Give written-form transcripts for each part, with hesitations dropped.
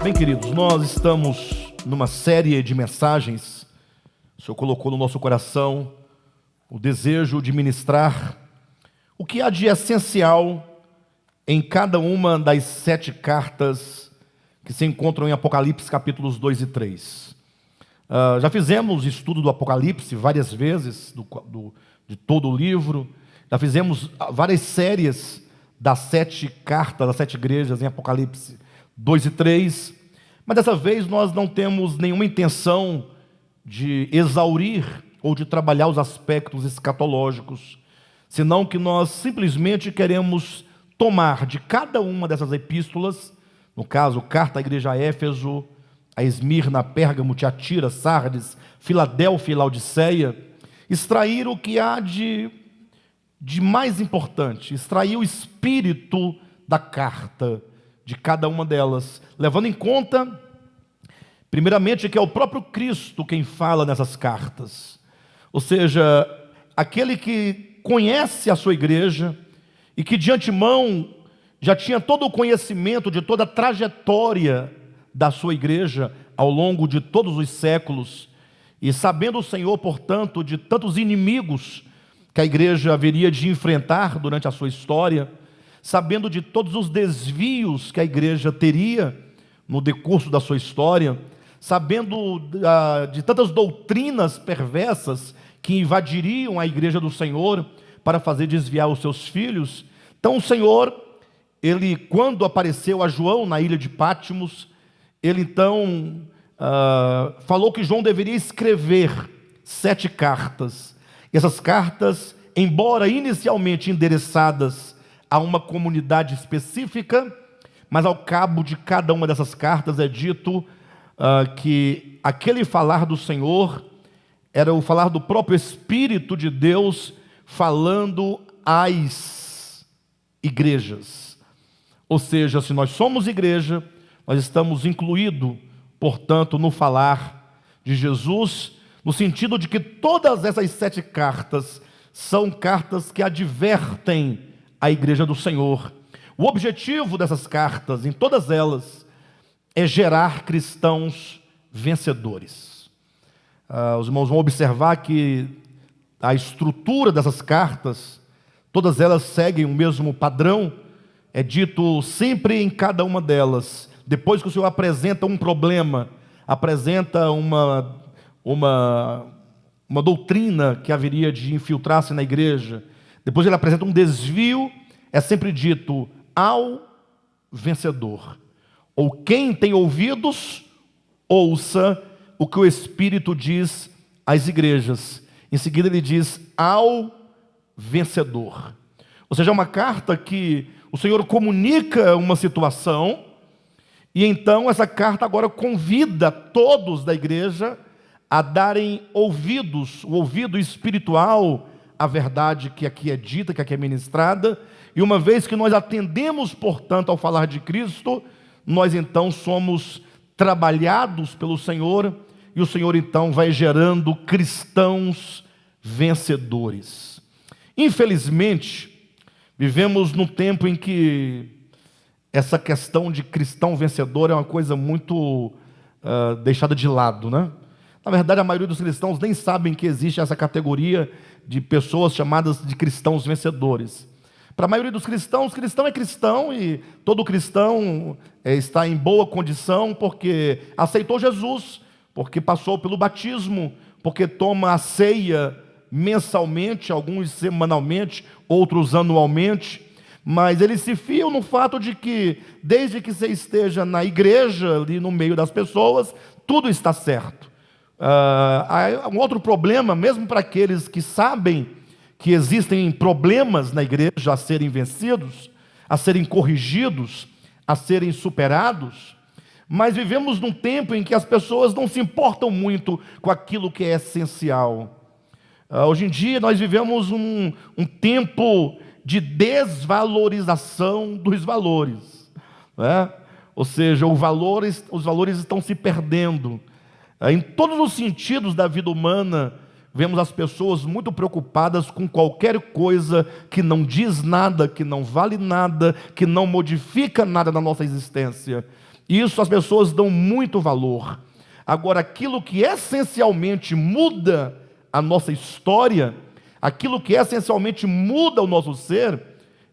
Bem, queridos, nós estamos numa série de mensagens. O Senhor colocou no nosso coração o desejo de ministrar o que há de essencial em cada uma das 7 cartas que se encontram em Apocalipse capítulos 2 e 3. Já fizemos estudo do Apocalipse várias vezes, de todo o livro. Já fizemos várias séries das 7 cartas, das 7 igrejas em Apocalipse 2 e 3. Mas dessa vez nós não temos nenhuma intenção de exaurir ou de trabalhar os aspectos escatológicos, senão que nós simplesmente queremos tomar de cada uma dessas epístolas, no caso, carta à igreja a Éfeso, a Esmirna, Pérgamo, Tiatira, Sardes, Filadélfia e Laodiceia, extrair o que há de mais importante, extrair o espírito da carta de cada uma delas, levando em conta, primeiramente, que é o próprio Cristo quem fala nessas cartas. Ou seja, aquele que conhece a sua igreja e que de antemão já tinha todo o conhecimento de toda a trajetória da sua igreja ao longo de todos os séculos, e sabendo o Senhor, portanto, de tantos inimigos que a igreja haveria de enfrentar durante a sua história, sabendo de todos os desvios que a igreja teria no decurso da sua história, sabendo de tantas doutrinas perversas que invadiriam a igreja do Senhor para fazer desviar os seus filhos. Então o Senhor, ele, quando apareceu a João na ilha de Patmos, ele então falou que João deveria escrever 7 cartas. E essas cartas, embora inicialmente endereçadas a uma comunidade específica, mas ao cabo de cada uma dessas cartas é dito que aquele falar do Senhor era o falar do próprio Espírito de Deus falando às igrejas. Ou seja, se nós somos igreja, nós estamos incluídos, portanto, no falar de Jesus, no sentido de que todas essas 7 cartas são cartas que advertem a igreja do Senhor. O objetivo dessas cartas, em todas elas, é gerar cristãos vencedores. Os irmãos vão observar que a estrutura dessas cartas, todas elas seguem o mesmo padrão. É dito sempre em cada uma delas, depois que o Senhor apresenta um problema, apresenta uma doutrina que haveria de infiltrar-se na igreja, depois ele apresenta um desvio, é sempre dito ao vencedor. Ou quem tem ouvidos, ouça o que o Espírito diz às igrejas. Em seguida ele diz ao vencedor. Ou seja, é uma carta que o Senhor comunica uma situação, e então essa carta agora convida todos da igreja a darem ouvidos, o ouvido espiritual à verdade que aqui é dita, que aqui é ministrada. E uma vez que nós atendemos, portanto, ao falar de Cristo, nós então somos trabalhados pelo Senhor, e o Senhor então vai gerando cristãos vencedores. Infelizmente, vivemos num tempo em que essa questão de cristão vencedor é uma coisa muito deixada de lado, né? Na verdade, a maioria dos cristãos nem sabem que existe essa categoria de pessoas chamadas de cristãos vencedores. Para a maioria dos cristãos, cristão é cristão, e todo cristão está em boa condição porque aceitou Jesus, porque passou pelo batismo, porque toma a ceia mensalmente, alguns semanalmente, outros anualmente. Mas eles se fiam no fato de que, desde que você esteja na igreja, ali no meio das pessoas, tudo está certo. Há um outro problema, mesmo para aqueles que sabem que existem problemas na igreja a serem vencidos, a serem corrigidos, a serem superados, mas vivemos num tempo em que as pessoas não se importam muito com aquilo que é essencial. Hoje em dia nós vivemos um tempo de desvalorização dos valores, né? Ou seja, os valores estão se perdendo. Em todos os sentidos da vida humana, vemos as pessoas muito preocupadas com qualquer coisa que não diz nada, que não vale nada, que não modifica nada na nossa existência. Isso as pessoas dão muito valor. Agora, aquilo que essencialmente muda a nossa história, aquilo que essencialmente muda o nosso ser,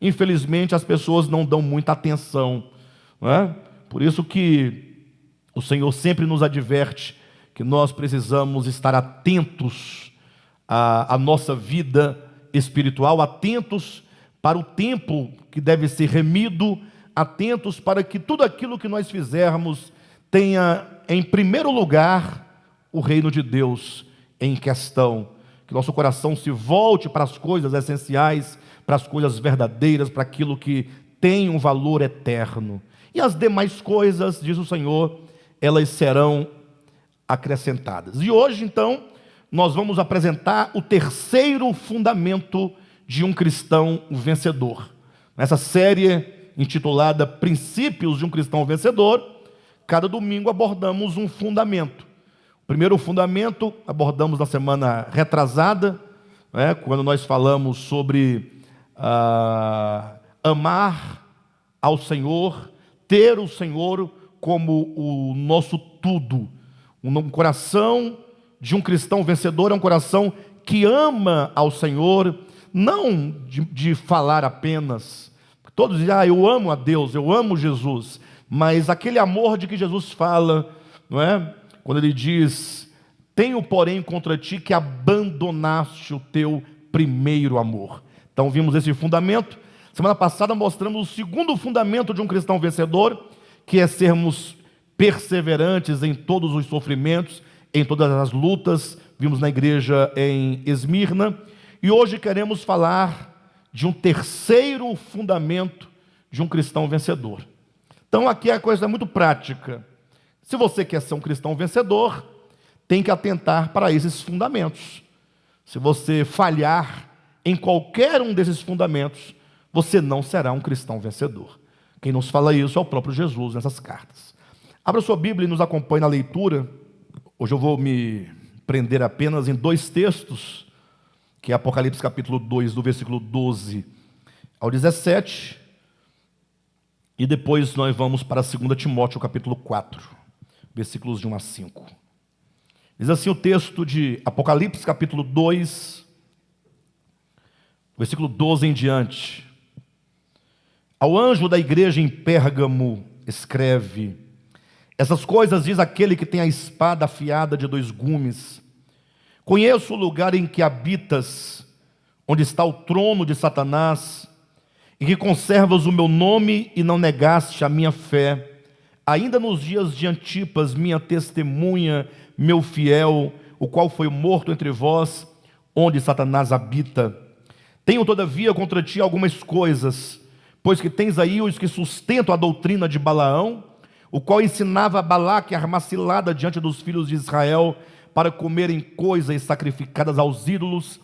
infelizmente as pessoas não dão muita atenção, não é? Por isso que o Senhor sempre nos adverte que nós precisamos estar atentos à nossa vida espiritual, atentos para o tempo que deve ser remido, atentos para que tudo aquilo que nós fizermos tenha em primeiro lugar o reino de Deus em questão. Que nosso coração se volte para as coisas essenciais, para as coisas verdadeiras, para aquilo que tem um valor eterno. E as demais coisas, diz o Senhor, elas serão acrescentadas. E hoje, então, nós vamos apresentar o terceiro fundamento de um cristão vencedor. Nessa série intitulada Princípios de um Cristão Vencedor, cada domingo abordamos um fundamento. O primeiro fundamento abordamos na semana retrasada, quando nós falamos sobre amar ao Senhor, ter o Senhor como o nosso tudo. Um coração de um cristão vencedor é um coração que ama ao Senhor, não de falar apenas. Todos dizem, eu amo a Deus, eu amo Jesus, mas aquele amor de que Jesus fala, não é? Quando ele diz, tenho porém contra ti que abandonaste o teu primeiro amor. Então vimos esse fundamento. Semana passada mostramos o segundo fundamento de um cristão vencedor, que é sermos perseverantes em todos os sofrimentos, em todas as lutas. Vimos na igreja em Esmirna. E hoje queremos falar de um terceiro fundamento de um cristão vencedor. Então aqui a coisa é muito prática. Se você quer ser um cristão vencedor, tem que atentar para esses fundamentos. Se você falhar em qualquer um desses fundamentos, você não será um cristão vencedor. Quem nos fala isso é o próprio Jesus nessas cartas. Abra sua Bíblia e nos acompanhe na leitura. Hoje eu vou me prender apenas em dois textos, que é Apocalipse capítulo 2, do versículo 12 ao 17, e depois nós vamos para 2 Timóteo capítulo 4, versículos de 1 a 5. Diz assim o texto de Apocalipse capítulo 2, versículo 12 em diante. Ao anjo da igreja em Pérgamo escreve: essas coisas diz aquele que tem a espada afiada de dois gumes. Conheço o lugar em que habitas, onde está o trono de Satanás, e que conservas o meu nome e não negaste a minha fé, ainda nos dias de Antipas, minha testemunha, meu fiel, o qual foi morto entre vós, onde Satanás habita. Tenho todavia contra ti algumas coisas, pois que tens aí os que sustentam a doutrina de Balaão, o qual ensinava a Balaque a armar cilada diante dos filhos de Israel, para comerem coisas sacrificadas aos ídolos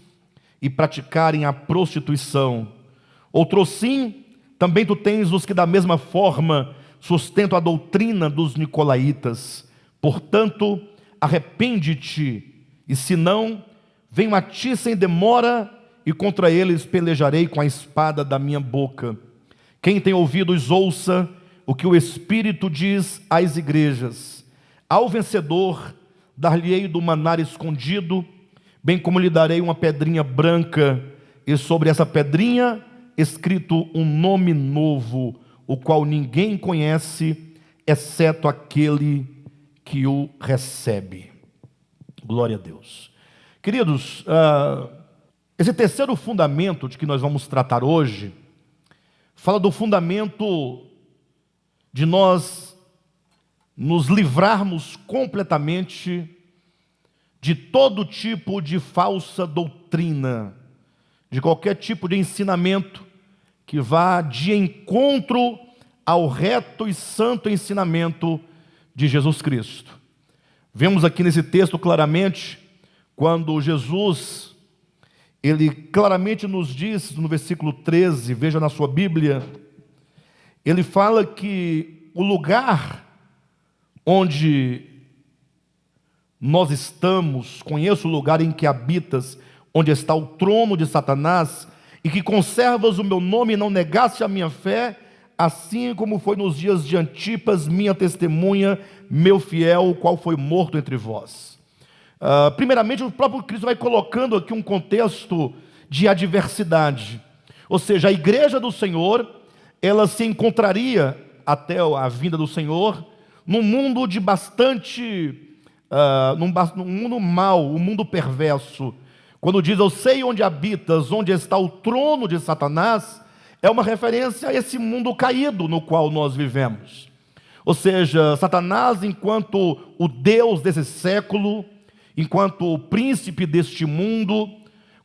e praticarem a prostituição. Outrosim, também tu tens os que da mesma forma sustentam a doutrina dos nicolaítas. Portanto, arrepende-te, e se não, venho a ti sem demora, e contra eles pelejarei com a espada da minha boca. Quem tem ouvidos, ouça o que o Espírito diz às igrejas. Ao vencedor, dar-lhe-ei do maná escondido, bem como lhe darei uma pedrinha branca, e sobre essa pedrinha escrito um nome novo, o qual ninguém conhece, exceto aquele que o recebe. Glória a Deus. Queridos, esse terceiro fundamento de que nós vamos tratar hoje, fala do fundamento de nós nos livrarmos completamente de todo tipo de falsa doutrina, de qualquer tipo de ensinamento que vá de encontro ao reto e santo ensinamento de Jesus Cristo. Vemos aqui nesse texto claramente, quando Jesus, ele claramente nos diz no versículo 13, veja na sua Bíblia, ele fala que o lugar onde nós estamos, conheço o lugar em que habitas, onde está o trono de Satanás, e que conservas o meu nome e não negaste a minha fé, assim como foi nos dias de Antipas, minha testemunha, meu fiel, o qual foi morto entre vós. Primeiramente, o próprio Cristo vai colocando aqui um contexto de adversidade. Ou seja, a igreja do Senhor, ela se encontraria, até a vinda do Senhor, num mundo de bastante, num mundo mau, um mundo perverso. Quando diz, eu sei onde habitas, onde está o trono de Satanás, é uma referência a esse mundo caído no qual nós vivemos. Ou seja, Satanás, enquanto o Deus desse século, enquanto o príncipe deste mundo,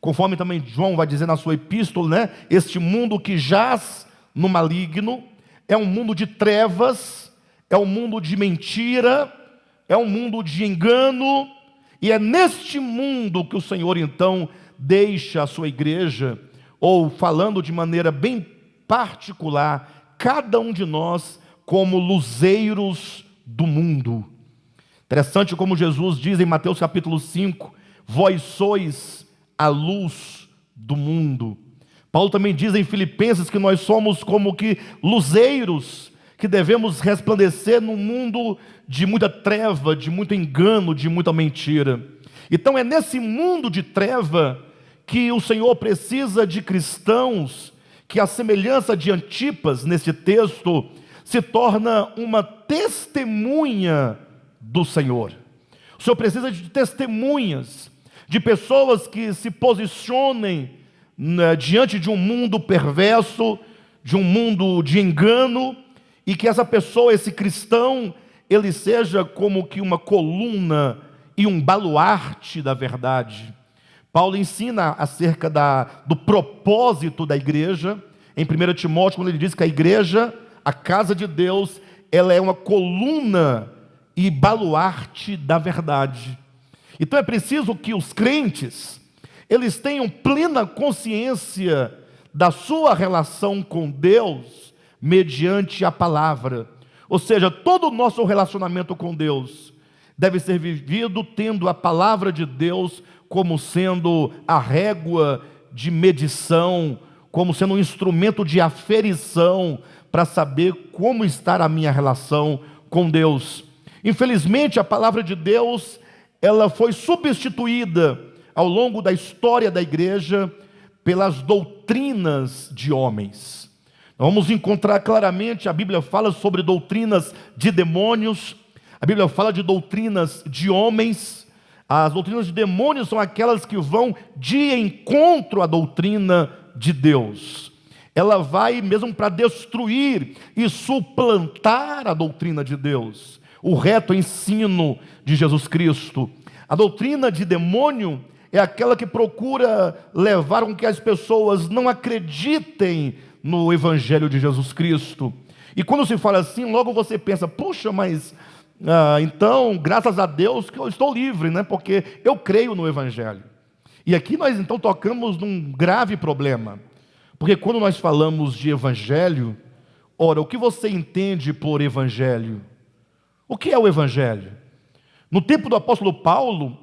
conforme também João vai dizer na sua epístola, né? Este mundo que jaz no maligno, é um mundo de trevas, é um mundo de mentira, é um mundo de engano, e é neste mundo que o Senhor então deixa a sua igreja, ou falando de maneira bem particular, cada um de nós como luzeiros do mundo. Interessante como Jesus diz em Mateus capítulo 5, vós sois a luz do mundo. Paulo também diz em Filipenses que nós somos como que luzeiros, que devemos resplandecer num mundo de muita treva, de muito engano, de muita mentira. Então é nesse mundo de treva que o Senhor precisa de cristãos que, a semelhança de Antipas, nesse texto, se torna uma testemunha do Senhor. O Senhor precisa de testemunhas, de pessoas que se posicionem diante de um mundo perverso, de um mundo de engano, e que essa pessoa, esse cristão, ele seja como que uma coluna e um baluarte da verdade. Paulo ensina acerca do propósito da igreja, em 1 Timóteo, quando ele diz que a igreja, a casa de Deus, ela é uma coluna e baluarte da verdade. Então é preciso que os crentes, eles tenham plena consciência da sua relação com Deus, mediante a palavra. Ou seja, todo o nosso relacionamento com Deus deve ser vivido tendo a palavra de Deus como sendo a régua de medição, como sendo um instrumento de aferição para saber como está a minha relação com Deus. Infelizmente, a palavra de Deus, ela foi substituída ao longo da história da igreja pelas doutrinas de homens. Vamos encontrar claramente, a Bíblia fala sobre doutrinas de demônios, a Bíblia fala de doutrinas de homens. As doutrinas de demônios são aquelas que vão de encontro à doutrina de Deus. Ela vai mesmo para destruir e suplantar a doutrina de Deus, o reto ensino de Jesus Cristo. A doutrina de demônio é aquela que procura levar com que as pessoas não acreditem no Evangelho de Jesus Cristo. E quando se fala assim, logo você pensa, puxa, mas então, graças a Deus que eu estou livre, né? Porque eu creio no Evangelho. E aqui nós então tocamos num grave problema, porque quando nós falamos de Evangelho, ora, o que você entende por Evangelho? O que é o Evangelho? No tempo do apóstolo Paulo,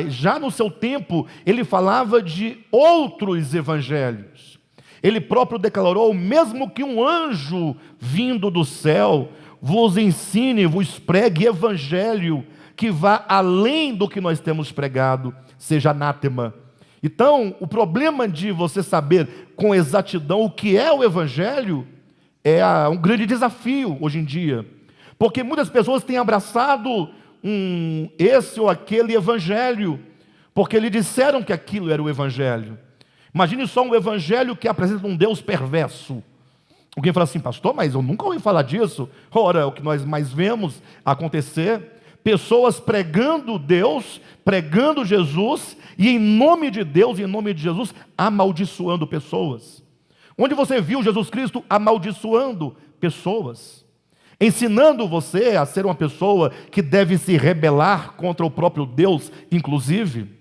já no seu tempo, ele falava de outros evangelhos. Ele próprio declarou, mesmo que um anjo vindo do céu vos ensine, vos pregue evangelho que vá além do que nós temos pregado, seja anátema. Então, o problema de você saber com exatidão o que é o evangelho é um grande desafio hoje em dia, porque muitas pessoas têm abraçado esse ou aquele evangelho, porque lhe disseram que aquilo era o evangelho. Imagine só um evangelho que apresenta um Deus perverso. Alguém fala assim, pastor, mas eu nunca ouvi falar disso. Ora, é o que nós mais vemos acontecer, pessoas pregando Deus, pregando Jesus, e em nome de Deus, em nome de Jesus, amaldiçoando pessoas. Onde você viu Jesus Cristo amaldiçoando pessoas? Ensinando você a ser uma pessoa que deve se rebelar contra o próprio Deus, inclusive.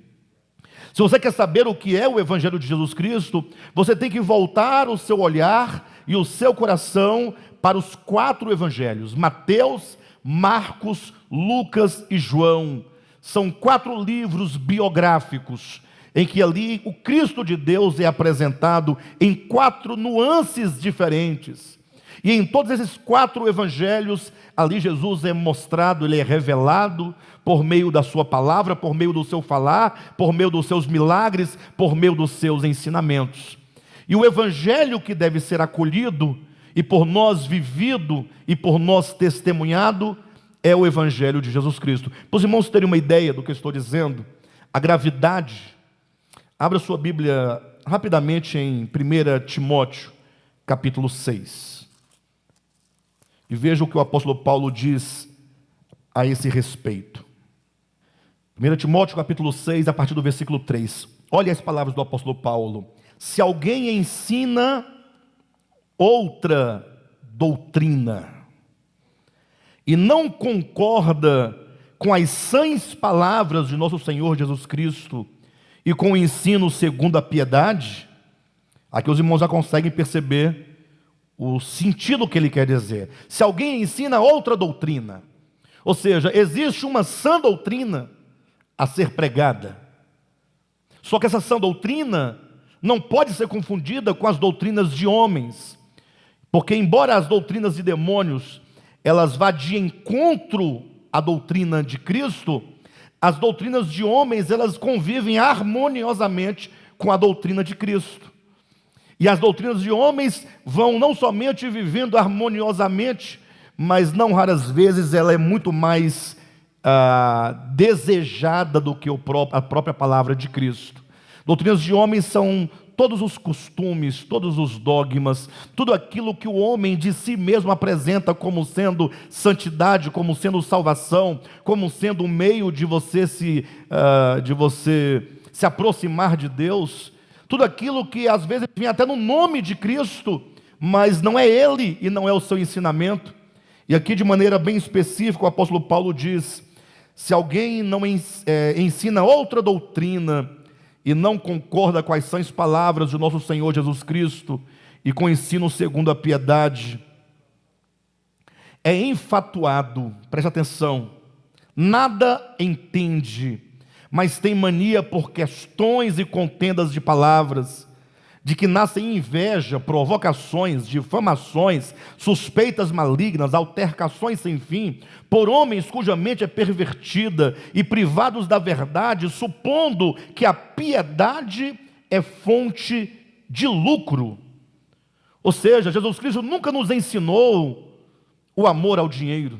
Se você quer saber o que é o Evangelho de Jesus Cristo, você tem que voltar o seu olhar e o seu coração para os 4 evangelhos: Mateus, Marcos, Lucas e João. São 4 livros biográficos, em que ali o Cristo de Deus é apresentado em 4 nuances diferentes. E em todos esses 4 evangelhos, ali Jesus é mostrado, ele é revelado por meio da sua palavra, por meio do seu falar, por meio dos seus milagres, por meio dos seus ensinamentos. E o evangelho que deve ser acolhido, e por nós vivido, e por nós testemunhado, é o evangelho de Jesus Cristo. Para os irmãos terem uma ideia do que eu estou dizendo, a gravidade, abra sua Bíblia rapidamente em 1 Timóteo, capítulo 6. E veja o que o apóstolo Paulo diz a esse respeito. 1 Timóteo capítulo 6, a partir do versículo 3. Olha as palavras do apóstolo Paulo. Se alguém ensina outra doutrina e não concorda com as sãs palavras de nosso Senhor Jesus Cristo e com o ensino segundo a piedade, aqui os irmãos já conseguem perceber o sentido que ele quer dizer. Se alguém ensina outra doutrina, ou seja, existe uma sã doutrina a ser pregada, só que essa sã doutrina não pode ser confundida com as doutrinas de homens, porque embora as doutrinas de demônios, elas vá de encontro à doutrina de Cristo, as doutrinas de homens, elas convivem harmoniosamente com a doutrina de Cristo. E as doutrinas de homens vão não somente vivendo harmoniosamente, mas não raras vezes ela é muito mais desejada do que a própria palavra de Cristo. Doutrinas de homens são todos os costumes, todos os dogmas, tudo aquilo que o homem de si mesmo apresenta como sendo santidade, como sendo salvação, como sendo um meio de você se aproximar de Deus. Tudo aquilo que às vezes vem até no nome de Cristo, mas não é Ele e não é o seu ensinamento. E aqui de maneira bem específica o apóstolo Paulo diz: se alguém não ensina outra doutrina e não concorda com as sãs palavras de nosso Senhor Jesus Cristo e com o ensino segundo a piedade, é enfatuado, preste atenção, nada entende, mas tem mania por questões e contendas de palavras, de que nascem inveja, provocações, difamações, suspeitas malignas, altercações sem fim, por homens cuja mente é pervertida e privados da verdade, supondo que a piedade é fonte de lucro. Ou seja, Jesus Cristo nunca nos ensinou o amor ao dinheiro.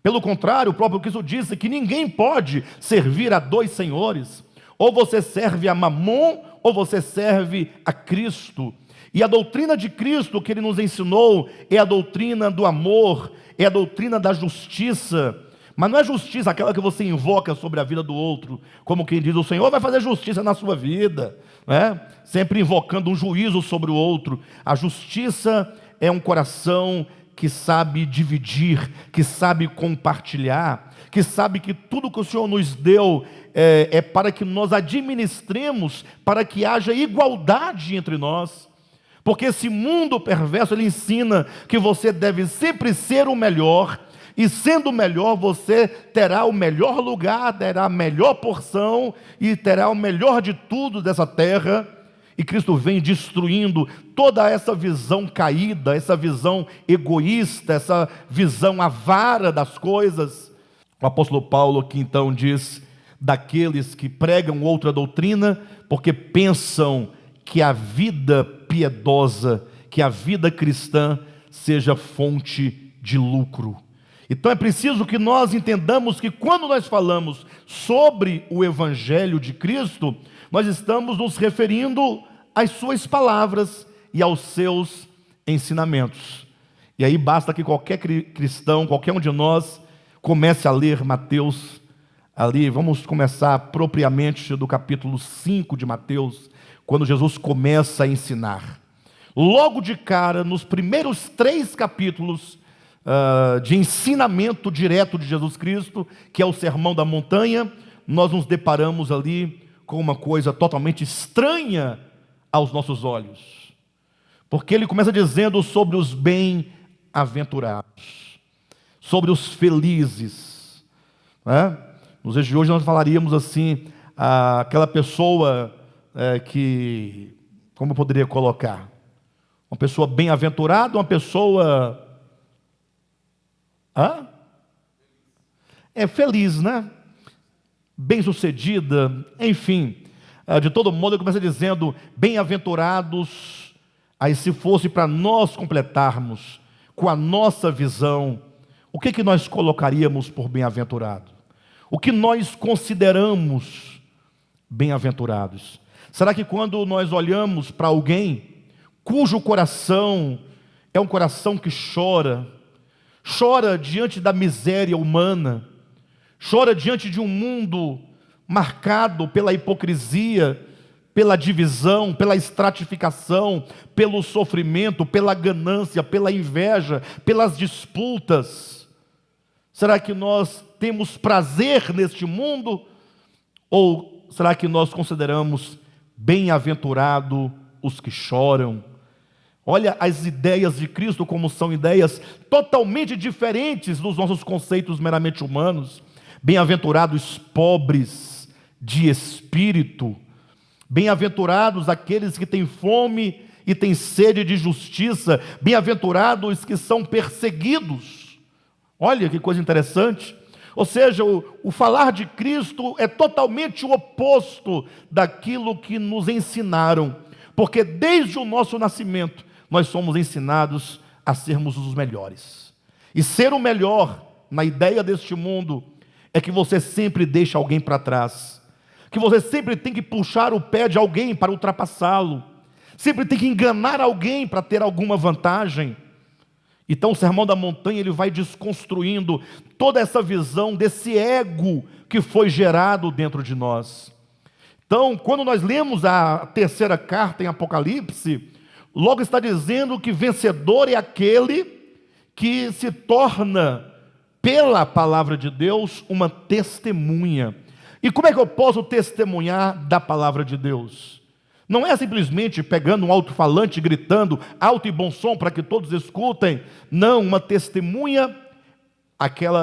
Pelo contrário, o próprio Cristo disse que ninguém pode servir a 2 senhores. Ou você serve a Mamon, ou você serve a Cristo. E a doutrina de Cristo que Ele nos ensinou é a doutrina do amor, é a doutrina da justiça. Mas não é justiça aquela que você invoca sobre a vida do outro, como quem diz: o Senhor vai fazer justiça na sua vida, né? Sempre invocando um juízo sobre o outro. A justiça é um coração que sabe dividir, que sabe compartilhar, que sabe que tudo que o Senhor nos deu é para que nós administremos, para que haja igualdade entre nós. Porque esse mundo perverso, ele ensina que você deve sempre ser o melhor, e sendo o melhor, você terá o melhor lugar, terá a melhor porção, e terá o melhor de tudo dessa terra. E Cristo vem destruindo toda essa visão caída, essa visão egoísta, essa visão avara das coisas. O apóstolo Paulo aqui então diz daqueles que pregam outra doutrina, porque pensam que a vida piedosa, que a vida cristã seja fonte de lucro. Então é preciso que nós entendamos que quando nós falamos sobre o Evangelho de Cristo, nós estamos nos referindo às suas palavras e aos seus ensinamentos. E aí basta que qualquer cristão, qualquer um de nós, comece a ler Mateus, ali, vamos começar propriamente do capítulo 5 de Mateus, quando Jesus começa a ensinar. Logo de cara, nos primeiros 3 capítulos de ensinamento direto de Jesus Cristo, que é o Sermão da Montanha, nós nos deparamos ali com uma coisa totalmente estranha aos nossos olhos, porque ele começa dizendo sobre os bem-aventurados, sobre os felizes, né? Nos dias de hoje nós falaríamos assim, aquela pessoa que, como eu poderia colocar, Uma pessoa bem-aventurada, uma pessoa feliz, né? Bem-sucedida, enfim. De todo modo, eu comecei dizendo, bem-aventurados. Aí, se fosse para nós completarmos com a nossa visão, o que nós colocaríamos por bem-aventurado? O que nós consideramos bem-aventurados? Será que quando nós olhamos para alguém cujo coração é um coração que chora diante da miséria humana, chora diante de um mundo marcado pela hipocrisia, pela divisão, pela estratificação, pelo sofrimento, pela ganância, pela inveja, pelas disputas? Será que nós temos prazer neste mundo? Ou será que nós consideramos bem-aventurado os que choram? Olha as ideias de Cristo como são ideias totalmente diferentes dos nossos conceitos meramente humanos. Bem-aventurados pobres de espírito, bem-aventurados aqueles que têm fome e têm sede de justiça, bem-aventurados que são perseguidos. Olha que coisa interessante. Ou seja, o falar de Cristo é totalmente o oposto daquilo que nos ensinaram, porque desde o nosso nascimento nós somos ensinados a sermos os melhores. E ser o melhor, na ideia deste mundo, é que você sempre deixa alguém para trás, que você sempre tem que puxar o pé de alguém para ultrapassá-lo, sempre tem que enganar alguém para ter alguma vantagem. Então o Sermão da Montanha, ele vai desconstruindo toda essa visão desse ego que foi gerado dentro de nós. Então, quando nós lemos a terceira carta em Apocalipse, logo está dizendo que vencedor é aquele que se torna, pela palavra de Deus, uma testemunha. E como é que eu posso testemunhar da palavra de Deus? Não é simplesmente pegando um alto-falante, gritando alto e bom som para que todos escutem. Não, uma testemunha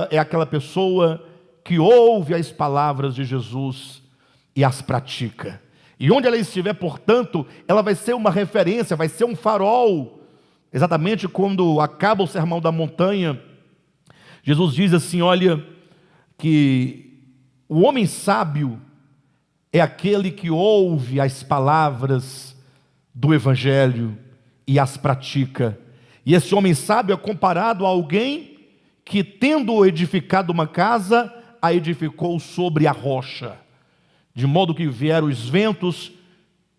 é aquela pessoa que ouve as palavras de Jesus e as pratica. E onde ela estiver, portanto, ela vai ser uma referência, vai ser um farol. Exatamente quando acaba o Sermão da Montanha, Jesus diz assim, olha, que o homem sábio é aquele que ouve as palavras do Evangelho e as pratica. E esse homem sábio é comparado a alguém que, tendo edificado uma casa, a edificou sobre a rocha. De modo que vieram os ventos,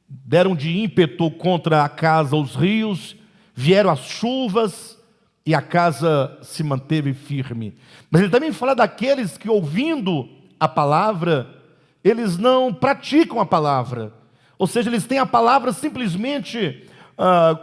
deram de ímpeto contra a casa os rios, vieram as chuvas, e a casa se manteve firme. Mas ele também fala daqueles que, ouvindo a palavra, eles não praticam a palavra. Ou seja, eles têm a palavra simplesmente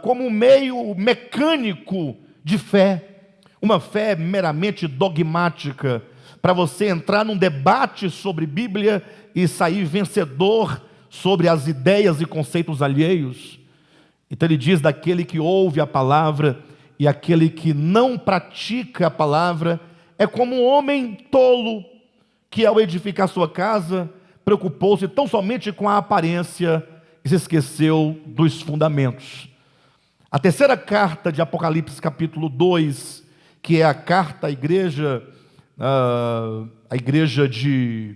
como um meio mecânico de fé. Uma fé meramente dogmática, para você entrar num debate sobre Bíblia e sair vencedor sobre as ideias e conceitos alheios. Então ele diz daquele que ouve a palavra e aquele que não pratica a palavra é como um homem tolo que, ao edificar sua casa, preocupou-se tão somente com a aparência e se esqueceu dos fundamentos. A terceira carta de Apocalipse, capítulo 2, que é a carta à igreja, a igreja de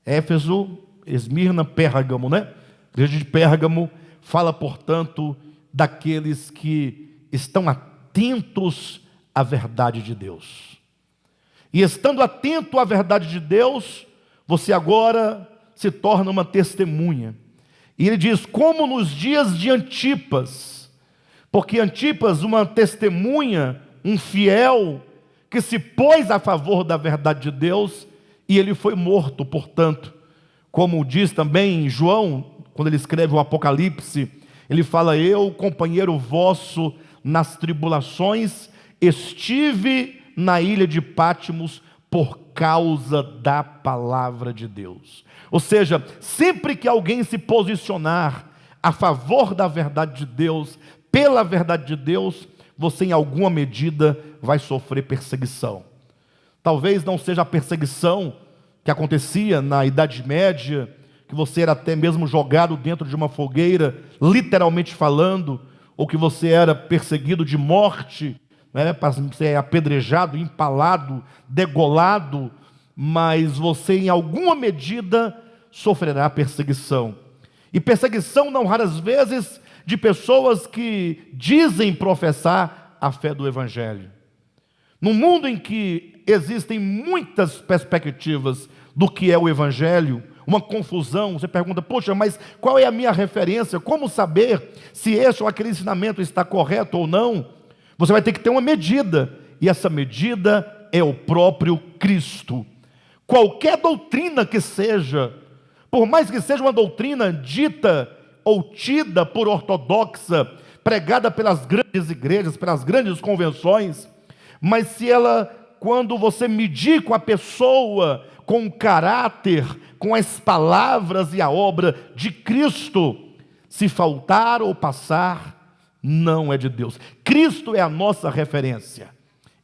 Éfeso, Esmirna, Pérgamo, né? A igreja de Pérgamo fala, portanto, daqueles que estão atentos à verdade de Deus. E estando atento à verdade de Deus, você agora se torna uma testemunha. E ele diz, como nos dias de Antipas, porque Antipas, uma testemunha, um fiel, que se pôs a favor da verdade de Deus, e ele foi morto, portanto, como diz também em João, quando ele escreve o Apocalipse, ele fala, eu, companheiro vosso, nas tribulações, estive na ilha de Pátimos por causa da palavra de Deus. Ou seja, sempre que alguém se posicionar a favor da verdade de Deus, pela verdade de Deus, você em alguma medida vai sofrer perseguição. Talvez não seja a perseguição que acontecia na Idade Média, que você era até mesmo jogado dentro de uma fogueira, literalmente falando, ou que você era perseguido de morte, né, para ser apedrejado, empalado, degolado, mas você em alguma medida sofrerá perseguição. E perseguição não raras vezes de pessoas que dizem professar a fé do Evangelho. Num mundo em que existem muitas perspectivas do que é o Evangelho, uma confusão, você pergunta, poxa, mas qual é a minha referência? Como saber se esse ou aquele ensinamento está correto ou não? Você vai ter que ter uma medida, e essa medida é o próprio Cristo. Qualquer doutrina que seja, por mais que seja uma doutrina dita ou tida por ortodoxa, pregada pelas grandes igrejas, pelas grandes convenções, mas se ela, quando você medir com a pessoa, com o caráter, com as palavras e a obra de Cristo, se faltar ou passar, não é de Deus. Cristo é a nossa referência.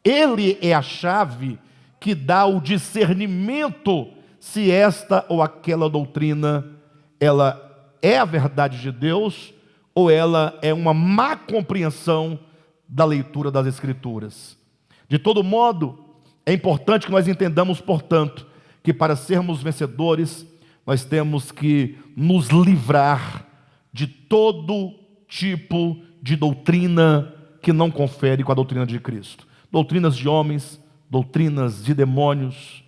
Ele é a chave que dá o discernimento se esta ou aquela doutrina ela é a verdade de Deus ou ela é uma má compreensão da leitura das Escrituras. De todo modo, é importante que nós entendamos, portanto, que para sermos vencedores, nós temos que nos livrar de todo tipo de doutrina que não confere com a doutrina de Cristo. Doutrinas de homens, doutrinas de demônios,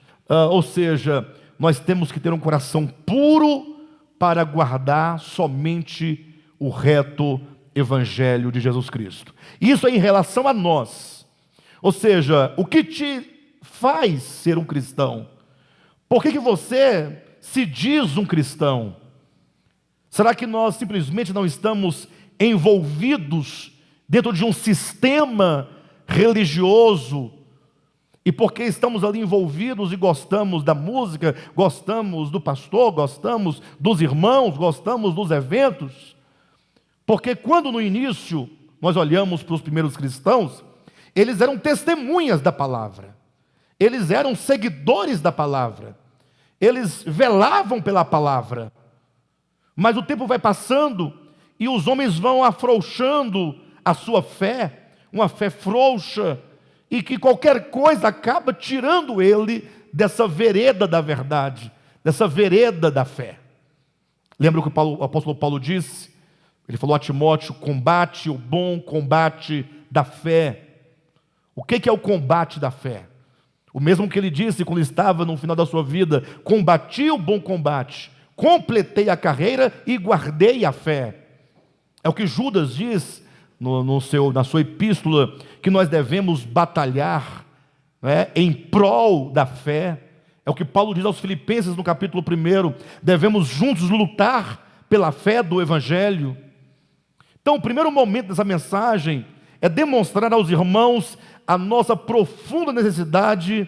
ou seja, nós temos que ter um coração puro para guardar somente o reto Evangelho de Jesus Cristo. Isso é em relação a nós, ou seja, o que te faz ser um cristão? Por que você se diz um cristão? Será que nós simplesmente não estamos envolvidos dentro de um sistema religioso, e porque estamos ali envolvidos e gostamos da música, gostamos do pastor, gostamos dos irmãos, gostamos dos eventos? Porque quando no início nós olhamos para os primeiros cristãos, eles eram testemunhas da palavra, eles eram seguidores da palavra, eles velavam pela palavra, mas o tempo vai passando e os homens vão afrouxando a sua fé, uma fé frouxa, e que qualquer coisa acaba tirando ele dessa vereda da verdade, dessa vereda da fé. Lembra o que o apóstolo Paulo disse? Ele falou a Timóteo: combate o bom combate da fé. O que é o combate da fé? O mesmo que ele disse quando estava no final da sua vida: combati o bom combate, completei a carreira e guardei a fé. É o que Judas diz na sua epístola, que nós devemos batalhar, né, em prol da fé. É o que Paulo diz aos Filipenses no capítulo 1, devemos juntos lutar pela fé do Evangelho. Então o primeiro momento dessa mensagem é demonstrar aos irmãos a nossa profunda necessidade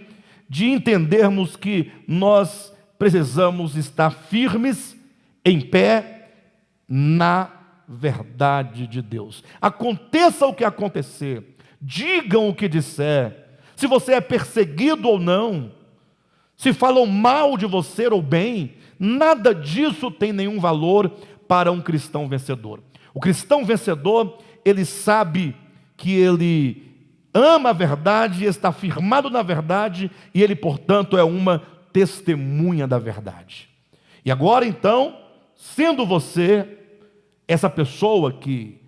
de entendermos que nós precisamos estar firmes, em pé, na verdade de Deus. Aconteça o que acontecer, digam o que disser, se você é perseguido ou não, se falam mal de você ou bem, nada disso tem nenhum valor para um cristão vencedor. O cristão vencedor, ele sabe que ele ama a verdade, está firmado na verdade, e ele, portanto, é uma testemunha da verdade. E agora, então, sendo você essa pessoa que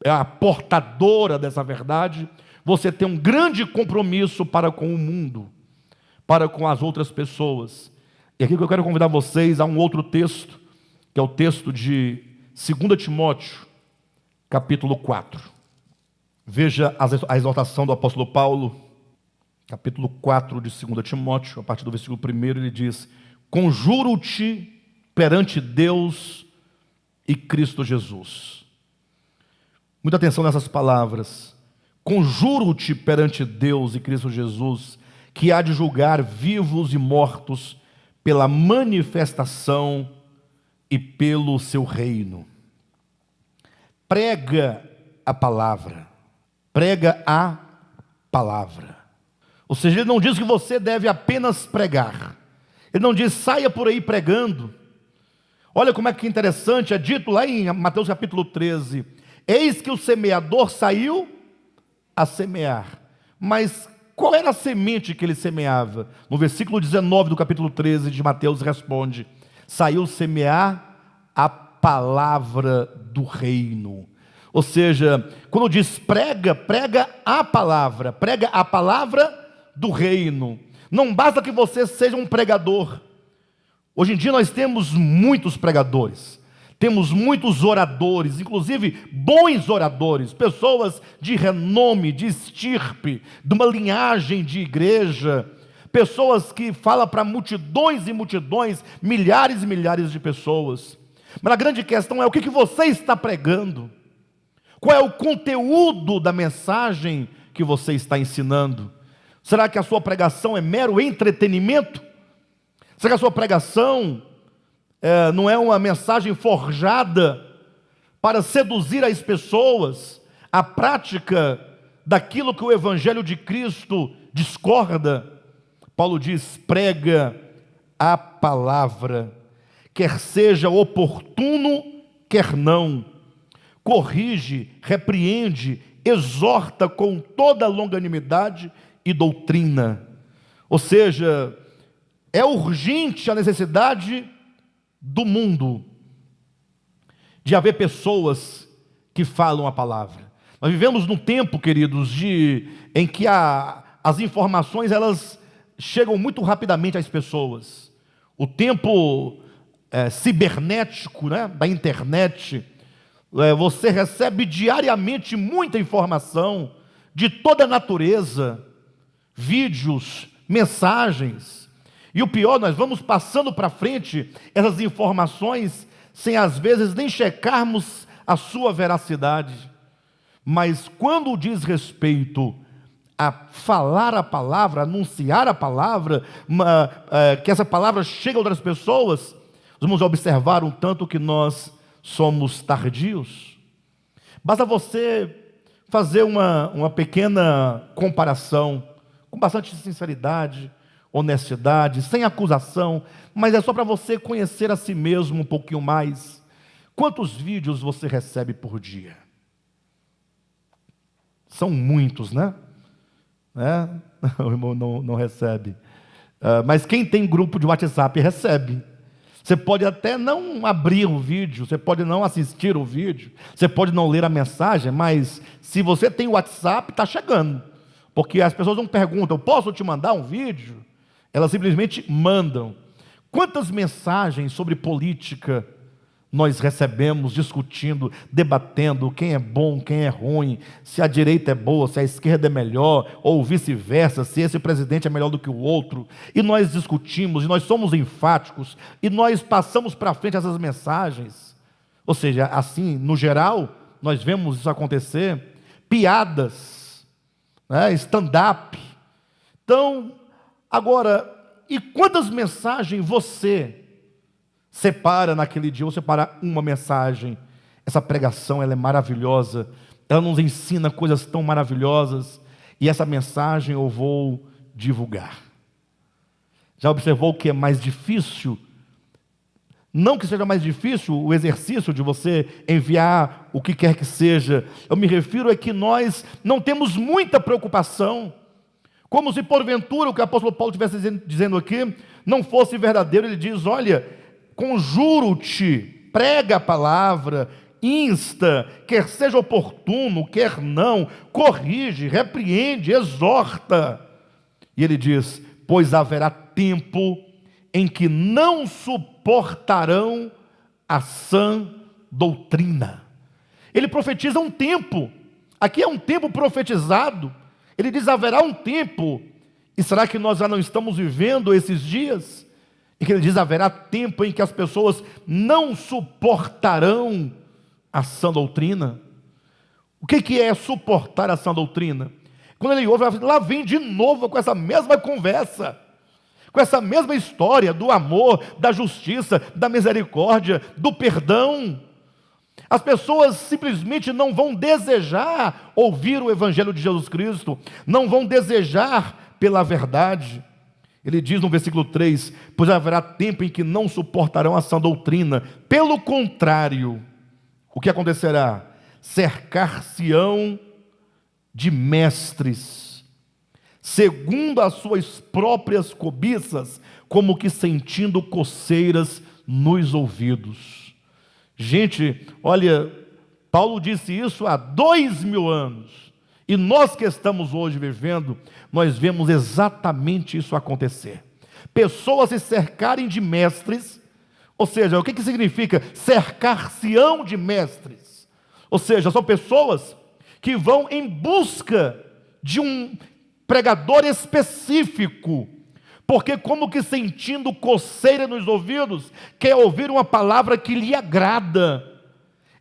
é a portadora dessa verdade, você tem um grande compromisso para com o mundo, para com as outras pessoas. E aqui que eu quero convidar vocês a um outro texto, que é o texto de 2 Timóteo, capítulo 4. Veja a exortação do apóstolo Paulo, capítulo 4 de 2 Timóteo, a partir do versículo 1, ele diz: conjuro-te perante Deus e Cristo Jesus. Muita atenção nessas palavras. Conjuro-te perante Deus e Cristo Jesus, que há de julgar vivos e mortos pela manifestação e pelo seu reino. Prega a palavra. Prega a palavra. Ou seja, ele não diz que você deve apenas pregar. Ele não diz saia por aí pregando. Olha como é que interessante, é dito lá em Mateus capítulo 13: Eis que o semeador saiu a semear. Mas qual era a semente que ele semeava? No versículo 19 do capítulo 13 de Mateus responde: saiu semear a palavra do reino. Ou seja, quando diz prega, prega a palavra do reino. Não basta que você seja um pregador. Hoje em dia nós temos muitos pregadores, temos muitos oradores, inclusive bons oradores, pessoas de renome, de estirpe, de uma linhagem de igreja, pessoas que falam para multidões e multidões, milhares e milhares de pessoas. Mas a grande questão é o que você está pregando? Qual é o conteúdo da mensagem que você está ensinando? Será que a sua pregação é mero entretenimento? Será que a sua pregação não é uma mensagem forjada para seduzir as pessoas à prática daquilo que o Evangelho de Cristo discorda? Paulo diz: prega a palavra, quer seja oportuno, quer não. Corrige, repreende, exorta com toda longanimidade e doutrina. Ou seja, é urgente a necessidade do mundo de haver pessoas que falam a palavra. Nós vivemos num tempo, queridos, em que as informações elas chegam muito rapidamente às pessoas. O tempo cibernético, né, da internet, você recebe diariamente muita informação de toda a natureza, vídeos, mensagens. E o pior, nós vamos passando para frente essas informações sem às vezes nem checarmos a sua veracidade. Mas quando diz respeito a falar a palavra, anunciar a palavra, que essa palavra chegue a outras pessoas, vamos observar um tanto que nós somos tardios. Basta você fazer uma pequena comparação, com bastante sinceridade, honestidade, sem acusação, mas é só para você conhecer a si mesmo um pouquinho mais. Quantos vídeos você recebe por dia? São muitos, né? O irmão não recebe. Mas quem tem grupo de WhatsApp recebe. Você pode até não abrir o vídeo, você pode não assistir o vídeo, você pode não ler a mensagem, mas se você tem WhatsApp, está chegando. Porque as pessoas não perguntam: posso te mandar um vídeo? Elas simplesmente mandam. Quantas mensagens sobre política nós recebemos discutindo, debatendo quem é bom, quem é ruim, se a direita é boa, se a esquerda é melhor, ou vice-versa, se esse presidente é melhor do que o outro, e nós discutimos, e nós somos enfáticos, e nós passamos para frente essas mensagens. Ou seja, assim, no geral, nós vemos isso acontecer, piadas, stand-up. Então, agora, e quantas mensagens você separa naquele dia, ou separa uma mensagem? Essa pregação, ela é maravilhosa, ela nos ensina coisas tão maravilhosas, e essa mensagem eu vou divulgar. Já observou que é mais difícil? Não que seja mais difícil o exercício de você enviar o que quer que seja, eu me refiro a que nós não temos muita preocupação, como se porventura o que o apóstolo Paulo estivesse dizendo aqui não fosse verdadeiro. Ele diz: olha, conjuro-te, prega a palavra, insta, quer seja oportuno, quer não, corrige, repreende, exorta. E ele diz: pois haverá tempo em que não suportarão a sã doutrina. Ele profetiza um tempo, aqui é um tempo profetizado. Ele diz: haverá um tempo, e será que nós já não estamos vivendo esses dias? Em que ele diz: haverá tempo em que as pessoas não suportarão a sã doutrina. O que é suportar a sã doutrina? Quando ele ouve, lá vem de novo com essa mesma conversa, com essa mesma história do amor, da justiça, da misericórdia, do perdão. As pessoas simplesmente não vão desejar ouvir o Evangelho de Jesus Cristo, não vão desejar pela verdade. Ele diz no versículo 3: pois haverá tempo em que não suportarão a sã doutrina. Pelo contrário, o que acontecerá? cercar-se-ão de mestres, segundo as suas próprias cobiças, como que sentindo coceiras nos ouvidos. Gente, olha, Paulo disse isso há 2000 anos, e nós que estamos hoje vivendo, nós vemos exatamente isso acontecer. Pessoas se cercarem de mestres, ou seja, o que significa cercar-se-ão de mestres? Ou seja, são pessoas que vão em busca de um pregador específico, porque como que sentindo coceira nos ouvidos, quer ouvir uma palavra que lhe agrada,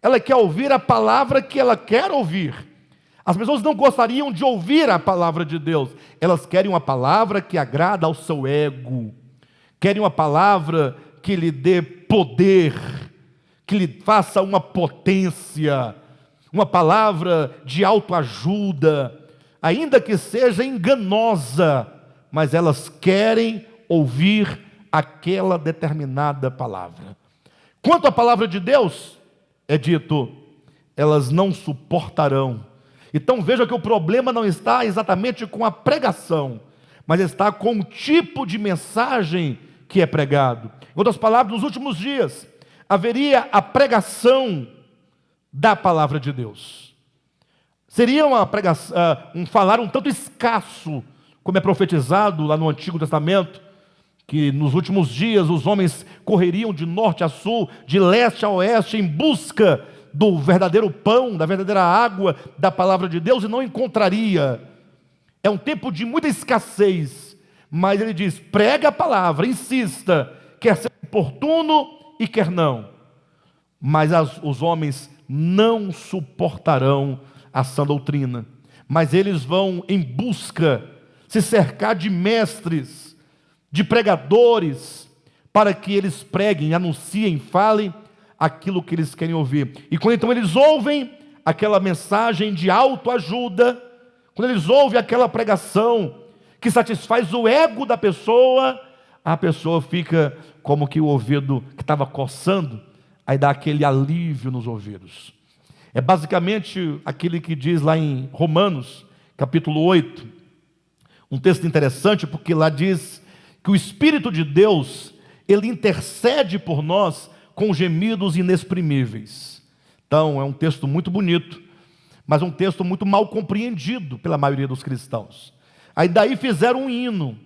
ela quer ouvir a palavra que ela quer ouvir. As pessoas não gostariam de ouvir a palavra de Deus, elas querem uma palavra que agrada ao seu ego, querem uma palavra que lhe dê poder, que lhe faça uma potência, uma palavra de autoajuda, ainda que seja enganosa, mas elas querem ouvir aquela determinada palavra. Quanto à palavra de Deus, é dito, elas não suportarão. Então veja que o problema não está exatamente com a pregação, mas está com o tipo de mensagem que é pregado. Em outras palavras, nos últimos dias, haveria a pregação da palavra de Deus. Seria uma pregação, um falar um tanto escasso, como é profetizado lá no Antigo Testamento, que nos últimos dias os homens correriam de norte a sul, de leste a oeste, em busca do verdadeiro pão, da verdadeira água da palavra de Deus, e não encontraria. É um tempo de muita escassez, mas ele diz, prega a palavra, insista, quer ser oportuno e quer não. Mas os homens não suportarão a sã doutrina, mas eles vão em busca, se cercar de mestres, de pregadores, para que eles preguem, anunciem, falem aquilo que eles querem ouvir. E quando então eles ouvem aquela mensagem de autoajuda, quando eles ouvem aquela pregação que satisfaz o ego da pessoa, a pessoa fica como que o ouvido que estava coçando, aí dá aquele alívio nos ouvidos. É basicamente aquele que diz lá em Romanos, capítulo 8, um texto interessante, porque lá diz que o Espírito de Deus, ele intercede por nós com gemidos inexprimíveis. Então, é um texto muito bonito, mas um texto muito mal compreendido pela maioria dos cristãos. Aí daí fizeram um hino,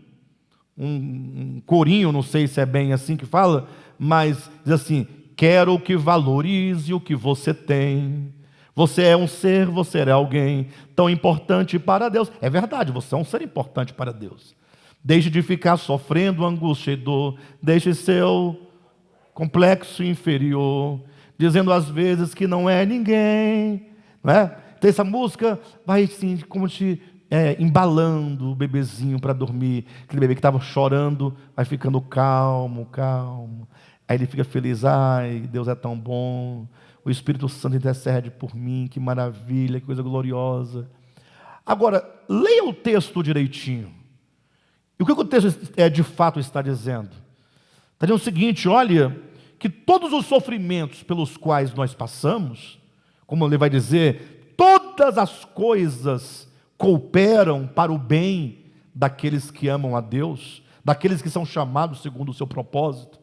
um corinho, não sei se é bem assim que fala, mas diz assim, quero que valorize o que você tem. Você é um ser, você é alguém tão importante para Deus. É verdade, você é um ser importante para Deus. Deixe de ficar sofrendo angústia e dor, deixe seu complexo inferior, dizendo às vezes que não é ninguém, não é? Então essa música vai assim, como te embalando o bebezinho para dormir, aquele bebê que estava chorando, vai ficando calmo, calmo, aí ele fica feliz, ai, Deus é tão bom, o Espírito Santo intercede por mim, que maravilha, que coisa gloriosa. Agora, leia o texto direitinho, e o que o texto de fato está dizendo? Está dizendo o seguinte, olha, que todos os sofrimentos pelos quais nós passamos, como ele vai dizer, todas as coisas cooperam para o bem daqueles que amam a Deus, daqueles que são chamados segundo o seu propósito.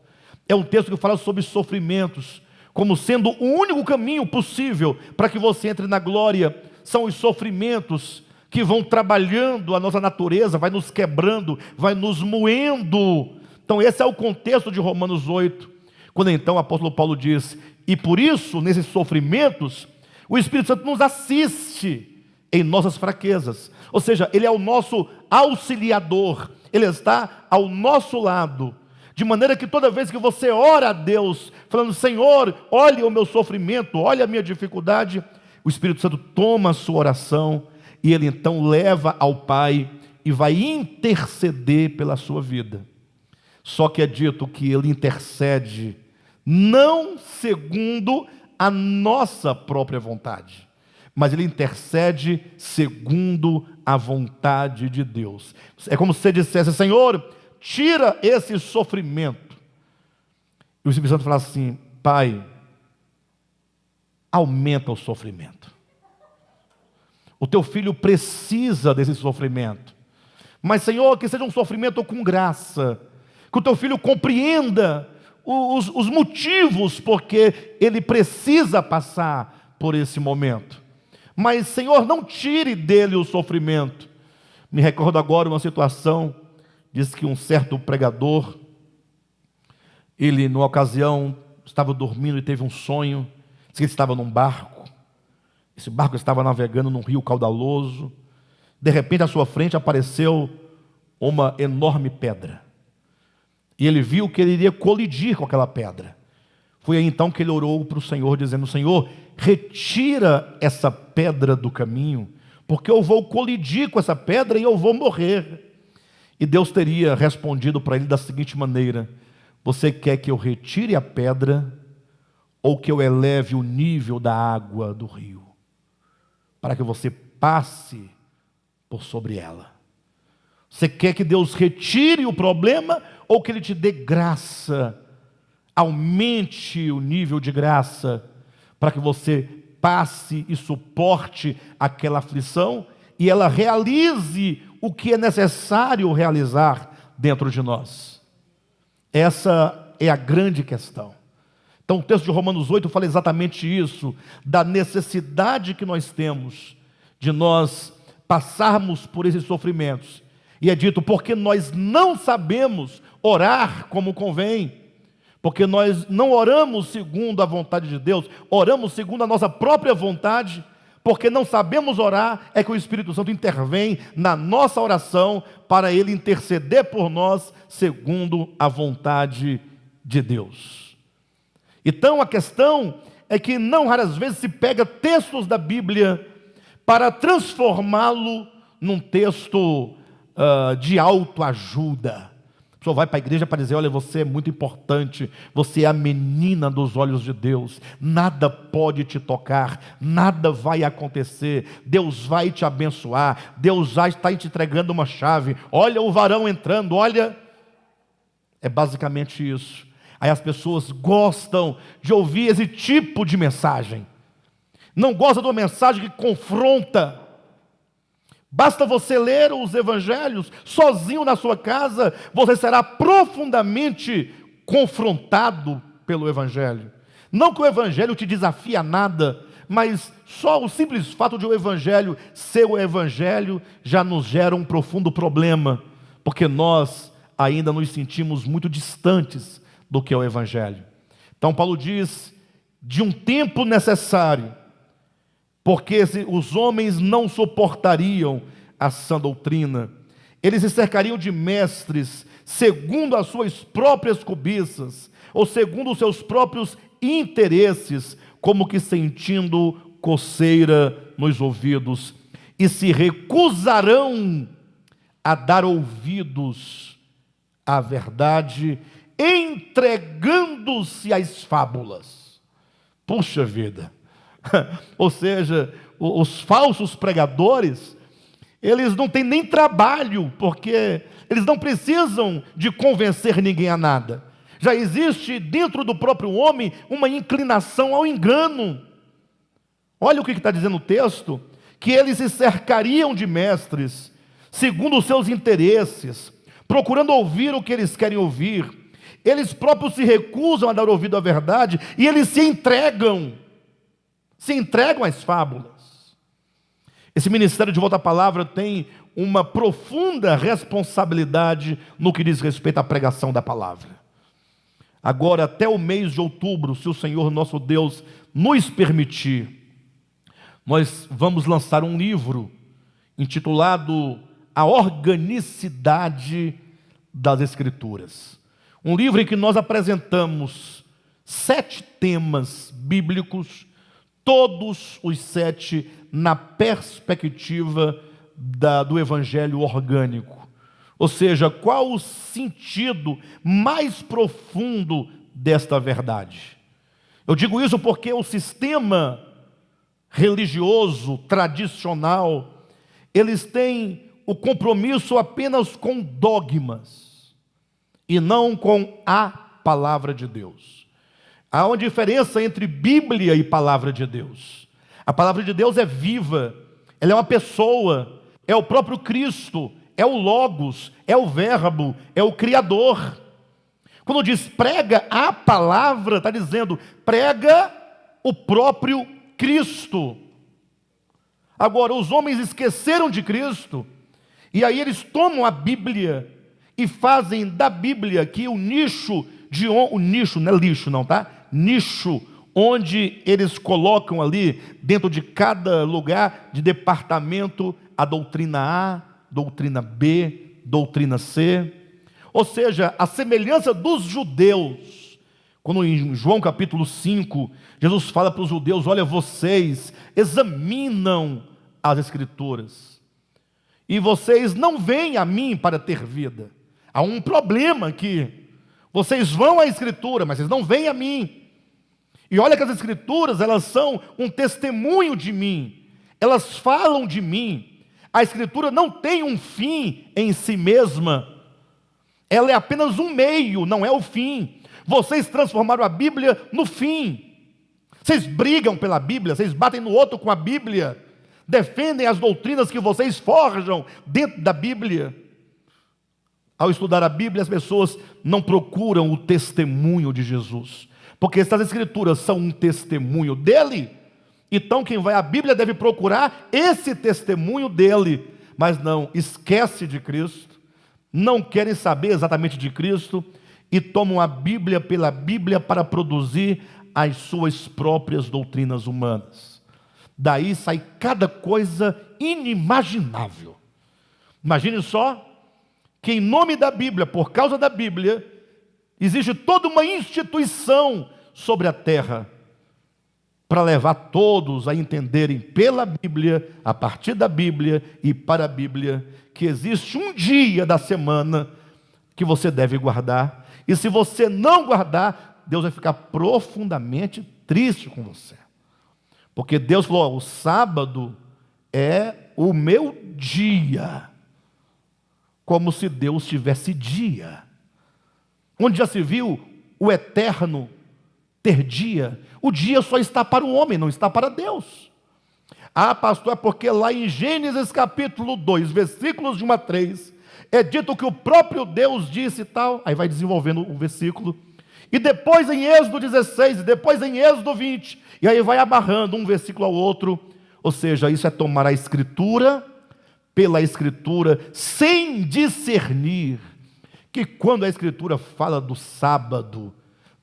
É um texto que fala sobre sofrimentos, como sendo o único caminho possível para que você entre na glória. São os sofrimentos que vão trabalhando a nossa natureza, vai nos quebrando, vai nos moendo. Então esse é o contexto de Romanos 8, quando então o apóstolo Paulo diz, e por isso, nesses sofrimentos, o Espírito Santo nos assiste em nossas fraquezas, ou seja, ele é o nosso auxiliador, ele está ao nosso lado, de maneira que toda vez que você ora a Deus, falando, Senhor, olha o meu sofrimento, olha a minha dificuldade, o Espírito Santo toma a sua oração, e ele então leva ao Pai, e vai interceder pela sua vida. Só que é dito que ele intercede, não segundo a nossa própria vontade, mas ele intercede segundo a vontade de Deus. É como se você dissesse, Senhor, tira esse sofrimento. E o Espírito Santo fala assim, Pai, aumenta o sofrimento. O teu filho precisa desse sofrimento. Mas, Senhor, que seja um sofrimento com graça. Que o teu filho compreenda os motivos porque ele precisa passar por esse momento. Mas, Senhor, não tire dele o sofrimento. Me recordo agora uma situação, diz que um certo pregador, ele, numa ocasião, estava dormindo e teve um sonho, diz que ele estava num barco, esse barco estava navegando num rio caudaloso, de repente à sua frente apareceu uma enorme pedra, e ele viu que ele iria colidir com aquela pedra. Foi aí então que ele orou para o Senhor, dizendo: Senhor, retira essa pedra do caminho, porque eu vou colidir com essa pedra e eu vou morrer. E Deus teria respondido para ele da seguinte maneira: você quer que eu retire a pedra ou que eu eleve o nível da água do rio, para que você passe por sobre ela? Você quer que Deus retire o problema ou que Ele te dê graça, aumente o nível de graça, para que você passe e suporte aquela aflição e ela realize o que é necessário realizar dentro de nós? Essa é a grande questão. Então o texto de Romanos 8 fala exatamente isso, da necessidade que nós temos de nós passarmos por esses sofrimentos. E é dito, porque nós não sabemos orar como convém, porque nós não oramos segundo a vontade de Deus, oramos segundo a nossa própria vontade, porque não sabemos orar, é que o Espírito Santo intervém na nossa oração, para Ele interceder por nós, segundo a vontade de Deus. Então a questão é que não raras vezes se pega textos da Bíblia para transformá-lo num texto de autoajuda. A pessoa vai para a igreja para dizer: olha, você é muito importante, você é a menina dos olhos de Deus, nada pode te tocar, nada vai acontecer, Deus vai te abençoar, Deus já está te entregando uma chave, olha o varão entrando, olha. É basicamente isso. Aí as pessoas gostam de ouvir esse tipo de mensagem, não gostam de uma mensagem que confronta. Basta você ler os evangelhos sozinho na sua casa, você será profundamente confrontado pelo evangelho. Não que o evangelho te desafie a nada, mas só o simples fato de o evangelho ser o evangelho já nos gera um profundo problema, porque nós ainda nos sentimos muito distantes do que é o evangelho. Então Paulo diz: de um tempo necessário, porque os homens não suportariam a sã doutrina, eles se cercariam de mestres segundo as suas próprias cobiças, ou segundo os seus próprios interesses, como que sentindo coceira nos ouvidos, e se recusarão a dar ouvidos à verdade, entregando-se às fábulas. Puxa vida! Ou seja, os falsos pregadores, eles não têm nem trabalho, porque eles não precisam de convencer ninguém a nada. Já existe dentro do próprio homem uma inclinação ao engano. Olha o que está dizendo o texto: que eles se cercariam de mestres, segundo os seus interesses, procurando ouvir o que eles querem ouvir. Eles próprios se recusam a dar ouvido à verdade, e eles se entregam às fábulas. Esse ministério de Volta à Palavra tem uma profunda responsabilidade no que diz respeito à pregação da palavra. Agora, até o mês de outubro, se o Senhor nosso Deus nos permitir, nós vamos lançar um livro intitulado A Organicidade das Escrituras. Um livro em que nós apresentamos 7 temas bíblicos, todos os 7 na perspectiva do evangelho orgânico. Ou seja, qual o sentido mais profundo desta verdade? Eu digo isso porque o sistema religioso tradicional, eles têm o compromisso apenas com dogmas e não com a palavra de Deus. Há uma diferença entre Bíblia e palavra de Deus. A palavra de Deus é viva, ela é uma pessoa, é o próprio Cristo, é o Logos, é o Verbo, é o Criador. Quando diz prega a palavra, está dizendo prega o próprio Cristo. Agora, os homens esqueceram de Cristo, e aí eles tomam a Bíblia e fazem da Bíblia aqui o nicho, o nicho, não é lixo não, tá? Nicho, onde eles colocam ali, dentro de cada lugar de departamento, a doutrina A, doutrina B, doutrina C. Ou seja, a semelhança dos judeus, quando em João capítulo 5, Jesus fala para os judeus: olha, vocês examinam as Escrituras, e vocês não vêm a mim para ter vida. Há um problema aqui. Vocês vão à Escritura, mas vocês não vêm a mim. E olha que as Escrituras, elas são um testemunho de mim. Elas falam de mim. A Escritura não tem um fim em si mesma. Ela é apenas um meio, não é o fim. Vocês transformaram a Bíblia no fim. Vocês brigam pela Bíblia, vocês batem no outro com a Bíblia. Defendem as doutrinas que vocês forjam dentro da Bíblia. Ao estudar a Bíblia, as pessoas não procuram o testemunho de Jesus, porque essas Escrituras são um testemunho dele. Então quem vai à Bíblia deve procurar esse testemunho dele. Mas não, esquece de Cristo, não querem saber exatamente de Cristo, e tomam a Bíblia pela Bíblia para produzir as suas próprias doutrinas humanas. Daí sai cada coisa inimaginável. Imagine só que em nome da Bíblia, por causa da Bíblia, existe toda uma instituição sobre a terra, para levar todos a entenderem pela Bíblia, a partir da Bíblia e para a Bíblia, que existe um dia da semana que você deve guardar, e se você não guardar, Deus vai ficar profundamente triste com você, porque Deus falou: o sábado é o meu dia, como se Deus tivesse dia. Onde já se viu o eterno ter dia? O dia só está para o homem, não está para Deus. Ah, pastor, é porque lá em Gênesis capítulo 2, versículos de 1 a 3, é dito que o próprio Deus disse e tal. Aí vai desenvolvendo o versículo. E depois em Êxodo 16, e depois em Êxodo 20, e aí vai amarrando um versículo ao outro. Ou seja, isso é tomar a Escritura pela Escritura, sem discernir que quando a Escritura fala do sábado,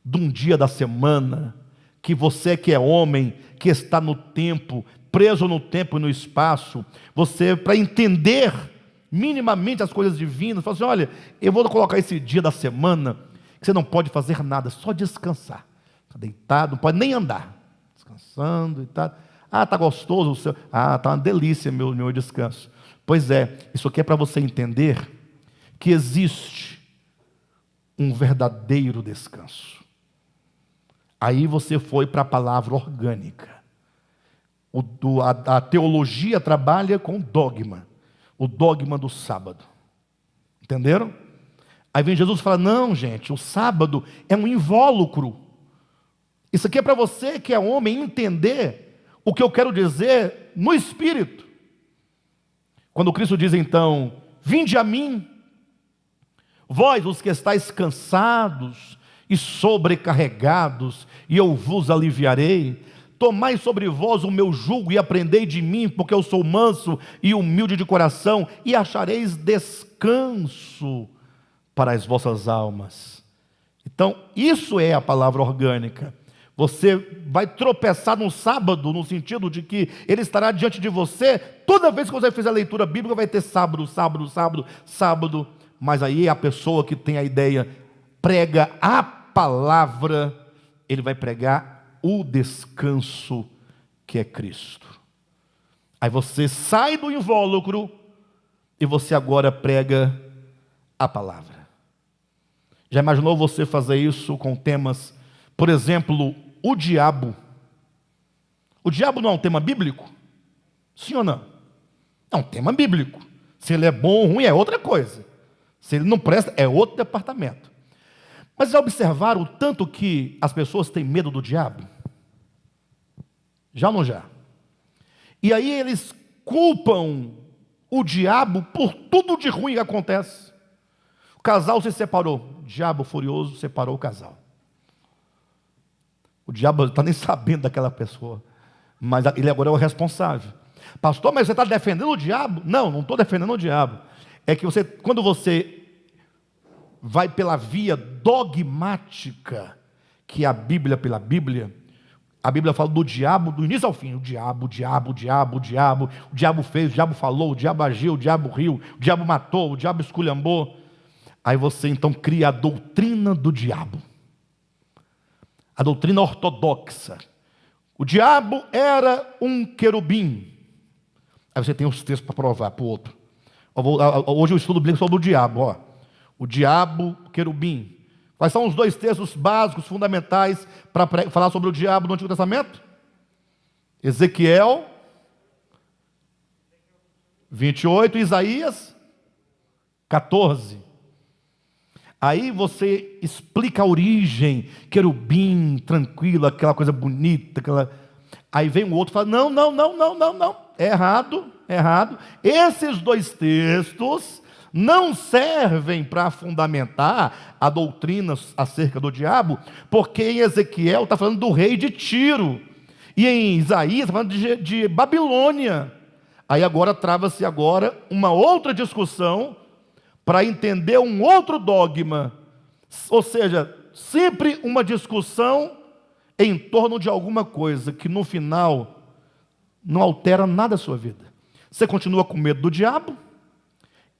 de um dia da semana, que você que é homem, que está no tempo, preso no tempo e no espaço, você, para entender minimamente as coisas divinas, fala assim: olha, eu vou colocar esse dia da semana, que você não pode fazer nada, só descansar, está deitado, não pode nem andar, descansando e tal. Ah, está gostoso o seu, ah, está uma delícia meu descanso. Pois é, isso aqui é para você entender que existe um verdadeiro descanso. Aí você foi para a palavra orgânica. A teologia trabalha com dogma, o dogma do sábado. Entenderam? Aí vem Jesus e fala: não, gente, o sábado é um invólucro. Isso aqui é para você que é homem entender o que eu quero dizer no Espírito. Quando Cristo diz então: vinde a mim, vós os que estáis cansados e sobrecarregados, e eu vos aliviarei. Tomai sobre vós o meu jugo e aprendei de mim, porque eu sou manso e humilde de coração, e achareis descanso para as vossas almas. Então, isso é a palavra orgânica. Você vai tropeçar no sábado, no sentido de que ele estará diante de você. Toda vez que você fizer a leitura bíblica, vai ter sábado, sábado, sábado, sábado. Mas aí a pessoa que tem a ideia, prega a palavra, ele vai pregar o descanso que é Cristo. Aí você sai do invólucro e você agora prega a palavra. Já imaginou você fazer isso com temas, por exemplo, o diabo? O diabo não é um tema bíblico? Sim ou não? É um tema bíblico. Se ele é bom ou ruim é outra coisa. Se ele não presta, é outro departamento. Mas já observaram o tanto que as pessoas têm medo do diabo? Já ou não já? E aí eles culpam o diabo por tudo de ruim que acontece. O casal se separou. O diabo furioso separou o casal. O diabo não está nem sabendo daquela pessoa. Mas ele agora é o responsável. Pastor, mas você está defendendo o diabo? Não, não estou defendendo o diabo. É que você, quando você vai pela via dogmática, que é a Bíblia pela Bíblia, a Bíblia fala do diabo do início ao fim. O diabo fez, o diabo falou, o diabo agiu, o diabo riu, o diabo matou, o diabo esculhambou. Aí você então cria a doutrina do diabo. A doutrina ortodoxa. O diabo era um querubim. Aí você tem os textos para provar para o outro. Hoje eu estudo bíblico sobre o diabo. Ó. O diabo, querubim. Quais são os dois textos básicos, fundamentais, para falar sobre o diabo no Antigo Testamento? Ezequiel 28, Isaías 14. Aí você explica a origem, querubim, tranquilo, aquela coisa bonita, Aí vem o outro e fala, não, é errado. Esses dois textos não servem para fundamentar a doutrina acerca do diabo, porque em Ezequiel está falando do rei de Tiro, e em Isaías está falando de Babilônia. Aí agora trava-se uma outra discussão, para entender um outro dogma, ou seja, sempre uma discussão em torno de alguma coisa que no final não altera nada a sua vida. Você continua com medo do diabo,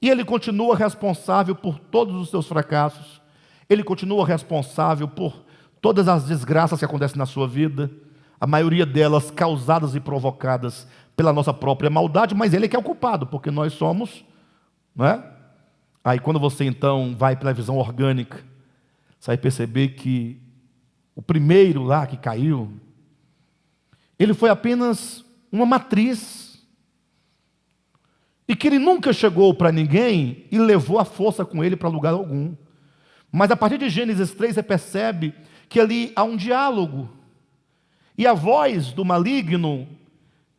e ele continua responsável por todos os seus fracassos, ele continua responsável por todas as desgraças que acontecem na sua vida, a maioria delas causadas e provocadas pela nossa própria maldade, mas ele é que é o culpado, porque nós somos, não é? Aí quando você então vai pela visão orgânica, você vai perceber que o primeiro lá que caiu, ele foi apenas uma matriz, e que ele nunca chegou para ninguém e levou a força com ele para lugar algum. Mas a partir de Gênesis 3 você percebe que ali há um diálogo, e a voz do maligno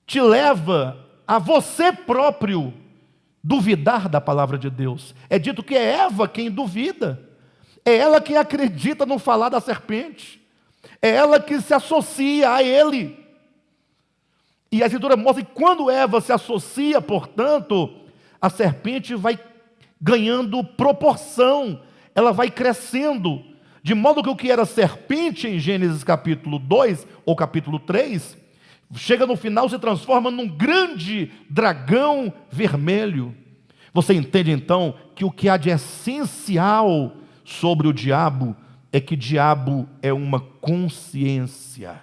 te leva a você próprio duvidar da palavra de Deus. É dito que é Eva quem duvida, é ela quem acredita no falar da serpente, é ela que se associa a ele. E a Escritura mostra que quando Eva se associa, portanto, a serpente vai ganhando proporção, ela vai crescendo, de modo que o que era serpente em Gênesis capítulo 2 ou capítulo 3, chega no final, se transforma num grande dragão vermelho. Você entende então que o que há de essencial sobre o diabo é que diabo é uma consciência.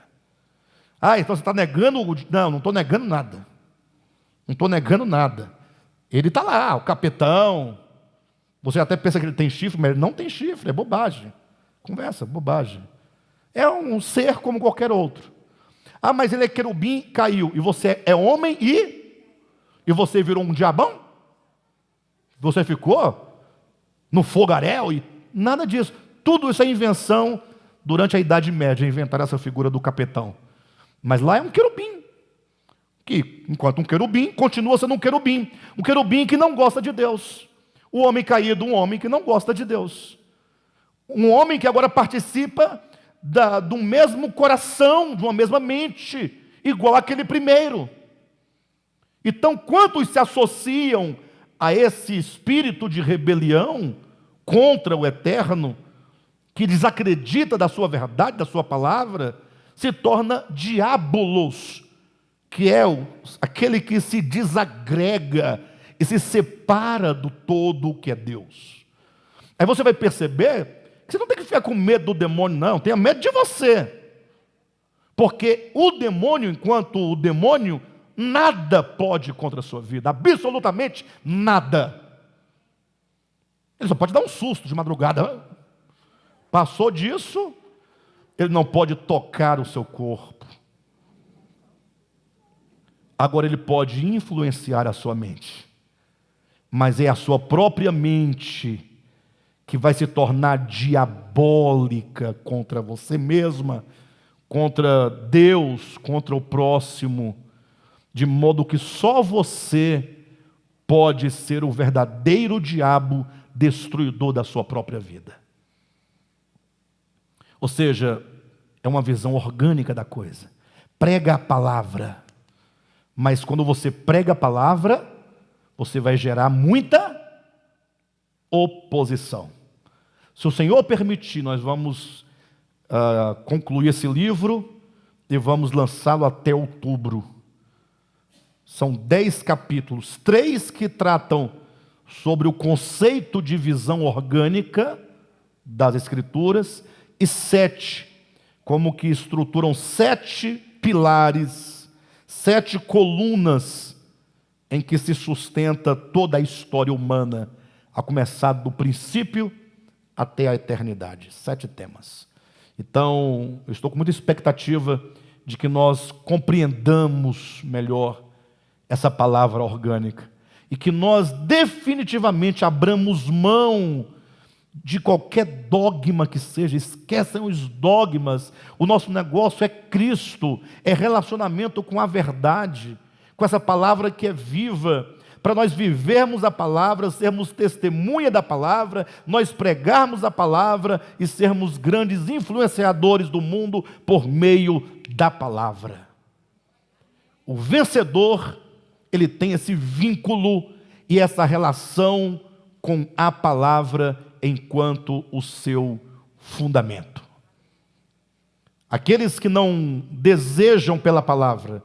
Então você está negando? Não estou negando nada. Não estou negando nada. Ele está lá, o capetão. Você até pensa que ele tem chifre, mas ele não tem chifre, é bobagem. Conversa, bobagem. É um ser como qualquer outro. Mas ele é querubim, caiu. E você é homem e você virou um diabão? Você ficou no fogaréu e nada disso. Tudo isso é invenção durante a Idade Média, inventaram essa figura do capetão. Mas lá é um querubim, que enquanto um querubim, continua sendo um querubim que não gosta de Deus. O homem caído, um homem que não gosta de Deus. Um homem que agora participa do mesmo coração, de uma mesma mente, igual aquele primeiro. Então, quantos se associam a esse espírito de rebelião contra o eterno, que desacredita da sua verdade, da sua palavra, se torna diabolos, que é aquele que se desagrega e se separa do todo o que é Deus. Aí você vai perceber que você não tem que ficar com medo do demônio, não, tenha medo de você. Porque o demônio, enquanto o demônio, nada pode contra a sua vida, absolutamente nada. Ele só pode dar um susto de madrugada. Passou disso, ele não pode tocar o seu corpo. Agora ele pode influenciar a sua mente. Mas é a sua própria mente que vai se tornar diabólica contra você mesma, contra Deus, contra o próximo, de modo que só você pode ser o verdadeiro diabo destruidor da sua própria vida. Ou seja, é uma visão orgânica da coisa. Prega a palavra, mas quando você prega a palavra, você vai gerar muita oposição. Se o Senhor permitir, nós vamos concluir esse livro e vamos lançá-lo até outubro. São 10 capítulos, 3 que tratam sobre o conceito de visão orgânica das Escrituras e 7, como que estruturam 7 pilares, 7 colunas em que se sustenta toda a história humana, a começar do princípio até a eternidade. 7 temas. Então, eu estou com muita expectativa de que nós compreendamos melhor essa palavra orgânica e que nós definitivamente abramos mão de qualquer dogma que seja. Esqueçam os dogmas. O nosso negócio é Cristo, é relacionamento com a verdade, com essa palavra que é viva, para nós vivermos a palavra, sermos testemunha da palavra, nós pregarmos a palavra e sermos grandes influenciadores do mundo por meio da palavra. O vencedor, ele tem esse vínculo e essa relação com a palavra enquanto o seu fundamento. Aqueles que não desejam pela palavra,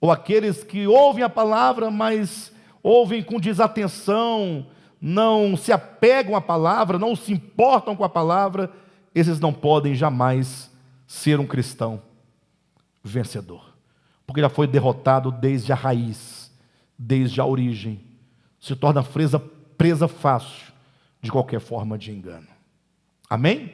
ou aqueles que ouvem a palavra, mas ouvem com desatenção, não se apegam à palavra, não se importam com a palavra, esses não podem jamais ser um cristão vencedor, porque já foi derrotado desde a raiz, desde a origem, se torna presa fácil de qualquer forma de engano. Amém?